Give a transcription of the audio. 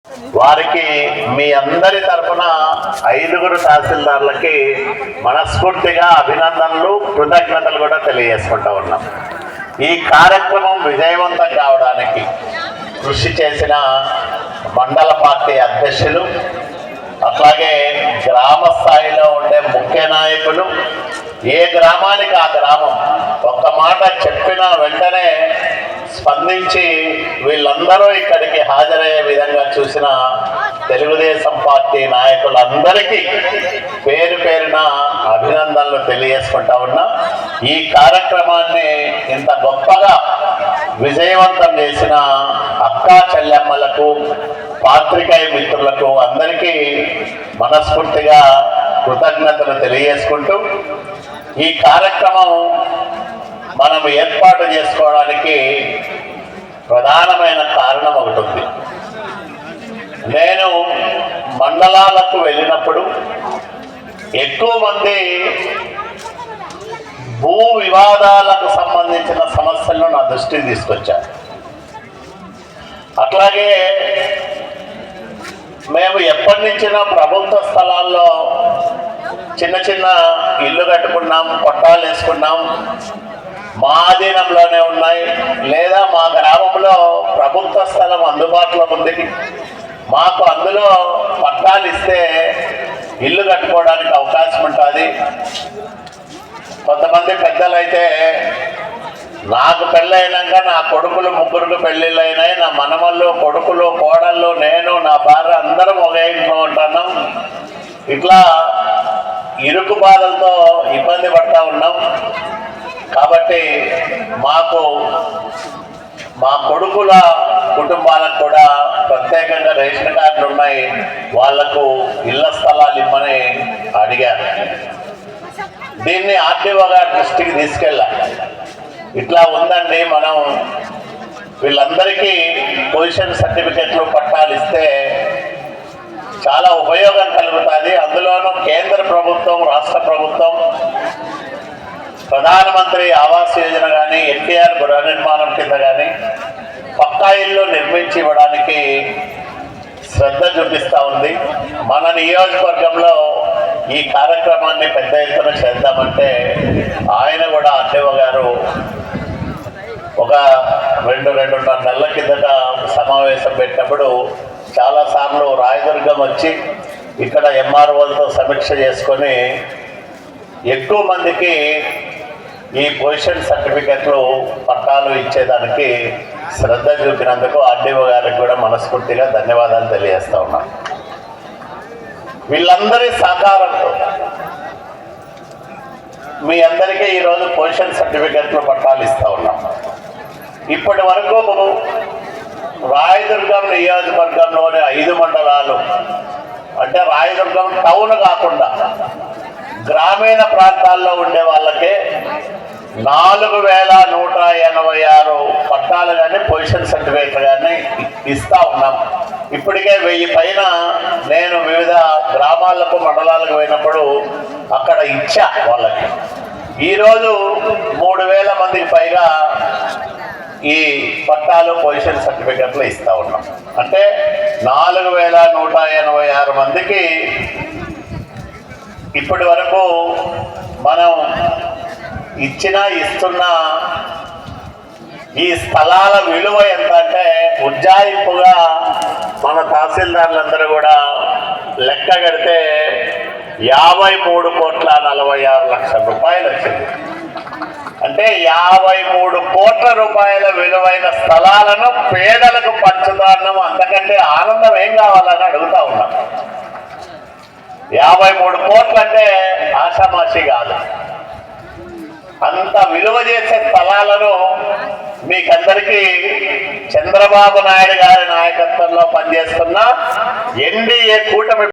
వారికి మీ అందరి తరఫున 5గురు తహసీల్దార్లకి మనస్ఫూర్తిగా అభినందనలు, కృతజ్ఞతలు కూడా తెలియజేసుకుంటా ఉన్నాం. ఈ కార్యక్రమం విజయవంతం కావడానికి కృషి చేసిన మండల పార్టీ అధ్యక్షులు, అట్లాగే గ్రామ స్థాయిలో ఉండే ముఖ్య నాయకులు, ఏ గ్రామానికి ఆ గ్రామం ఒక్క మాట చెప్పిన వెంటనే స్పందించి వీళ్ళందరూ ఇక్కడికి హాజరయ్యే విధంగా చూసిన తెలుగుదేశం పార్టీ నాయకులందరికీ పేరు పేరున అభినందనలు తెలియజేసుకుంటా ఉన్నా. ఈ కార్యక్రమాన్ని ఇంత గొప్పగా విజయవంతం చేసిన అక్కా చెల్లెమ్మలకు, పాత్రికేయ మిత్రులకు అందరికీ మనస్ఫూర్తిగా కృతజ్ఞతలు తెలియజేసుకుంటూ, ఈ కార్యక్రమం మనం ఏర్పాటు చేసుకోవడానికి ప్రధానమైన కారణం ఒకటి ఉంది. నేను మండలాలకు వెళ్ళినప్పుడు ఎక్కువ మంది భూ వివాదాలకు సంబంధించిన సమస్యలను నా దృష్టికి తీసుకొచ్చారు. అట్లాగే మేము ఎప్పటి నుంచినో ప్రభుత్వ స్థలాల్లో చిన్న చిన్న ఇల్లు కట్టుకున్నాం, పట్టాలు వేసుకున్నాం, మా ఆధీనంలోనే ఉన్నాయి, లేదా మా గ్రామంలో ప్రభుత్వ స్థలం అందుబాటులో ఉంది, మాకు అందులో పట్టాలు ఇస్తే ఇల్లు కట్టుకోవడానికి అవకాశం ఉంటుంది. కొంతమంది పెద్దలైతే నాకు పెళ్ళైనాక నా కొడుకులు 3 పెళ్ళిళ్ళు అయినాయి, నా మనమళ్ళు, కొడుకులు, కోడళ్ళు, నేను, నా భార్య అందరం ఒకే ఇంట్లో ఉంటున్నాం, ఇట్లా ఇరుకు బాధలతో ఇబ్బంది పడతా ఉన్నాం. కాబట్టి మాకు మా కొడుకుల కుటుంబాలకు కూడా ప్రత్యేకంగా రేషన్ కార్డులు ఉన్నాయి, వాళ్లకు ఇళ్ల స్థలాలు ఇమ్మని అడిగారు. దీన్ని ఆర్టీఓ గారి దృష్టికి తీసుకెళ్ళా. ఇట్లా ఉందండి, మనం వీళ్ళందరికీ పొజిషన్ సర్టిఫికెట్లు, పట్టాలు ఇస్తే చాలా ఉపయోగం కలుగుతుంది. అందులోనూ కేంద్ర ప్రభుత్వం, రాష్ట్ర ప్రభుత్వం ప్రధానమంత్రి ఆవాస్ యోజన కానీ, ఎన్టీఆర్ గృహ నిర్మాణం కింద కానీ పక్కా ఇల్లు నిర్మించి ఇవ్వడానికి శ్రద్ధ చూపిస్తూ ఉంది. మన నియోజకవర్గంలో ఈ కార్యక్రమాన్ని పెద్ద ఎత్తున చేద్దామంటే ఆయన కూడా ఆర్టీఓ గారు ఒక 2-2.5 నెలల కిందట సమావేశం పెట్టినప్పుడు చాలాసార్లు రాయదుర్గం వచ్చి ఇక్కడ ఎంఆర్ఓలతో సమీక్ష చేసుకొని ఎక్కువ మందికి ఈ పొజిషన్ సర్టిఫికెట్లు, పట్టాలు ఇచ్చేదానికి శ్రద్ధ చూపినందుకు ఆర్డీఓ గారికి కూడా మనస్ఫూర్తిగా ధన్యవాదాలు తెలియజేస్తా ఉన్నాం. వీళ్ళందరి సహకారంతో మీ అందరికీ ఈరోజు పొజిషన్ సర్టిఫికెట్లు, పట్టాలు ఇస్తూ ఉన్నాం. ఇప్పటి వరకు రాయదుర్గం నియోజకవర్గంలోని 5 మండలాలు, అంటే రాయదుర్గం టౌన్ కాకుండా గ్రామీణ ప్రాంతాల్లో ఉండే వాళ్ళకే 4186 పట్టాలు కానీ, పొజిషన్ సర్టిఫికేట్లు కానీ ఇస్తూ ఉన్నాం. ఇప్పటికే 1000 పైన నేను వివిధ గ్రామాలకు, మండలాలకు పోయినప్పుడు అక్కడ ఇచ్చా వాళ్ళకి. ఈరోజు 3000 మందికి పైగా ఈ పట్టాలు, పొజిషన్ సర్టిఫికెట్లు ఇస్తూ ఉన్నాం. అంటే 4186 మందికి ఇప్పటి వరకు మనం ఇస్తున్న ఈ స్థలాల విలువ ఎంత అంటే ఉజ్జాయింపుగా మన తహసీల్దార్లందరూ కూడా లెక్క కడితే 53,46,00,000 రూపాయలు వచ్చింది. అంటే 53 కోట్ల రూపాయల విలువైన స్థలాలను పేదలకు పంచుతాన్నాం. అంతకంటే ఆనందం ఏం కావాలని అడుగుతా ఉన్నాం. 53 కోట్లు అంటే ఆషామాషి కాదు. అంత విలువ చేసే స్థలాలను మీకందరికీ చంద్రబాబు నాయుడు గారి నాయకత్వంలో పనిచేస్తున్న ఎన్డీఏ కూటమి